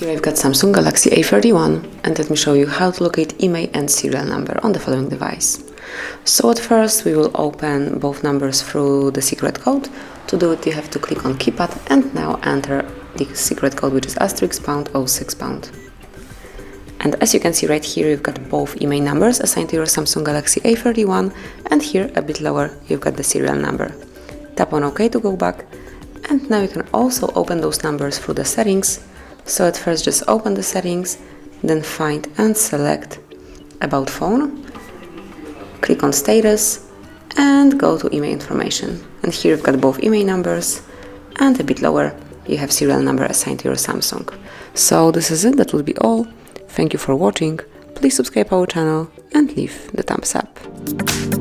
Here I've got Samsung Galaxy A31, and let me show you how to locate IMEI and serial number on the following device. So at first we will open both numbers through the secret code. To do it you have to click on keypad and now enter the secret code, which is *#06#. And as you can see right here, you've got both IMEI numbers assigned to your Samsung Galaxy A31, and here a bit lower you've got the serial number. Tap on OK to go back, and now you can also open those numbers through the settings. So at first just open the settings, then find and select About Phone, click on Status and go to IMEI information. And here you've got both IMEI numbers, and a bit lower you have serial number assigned to your Samsung. So this is it, that will be all. Thank you for watching, please subscribe our channel and leave the thumbs up.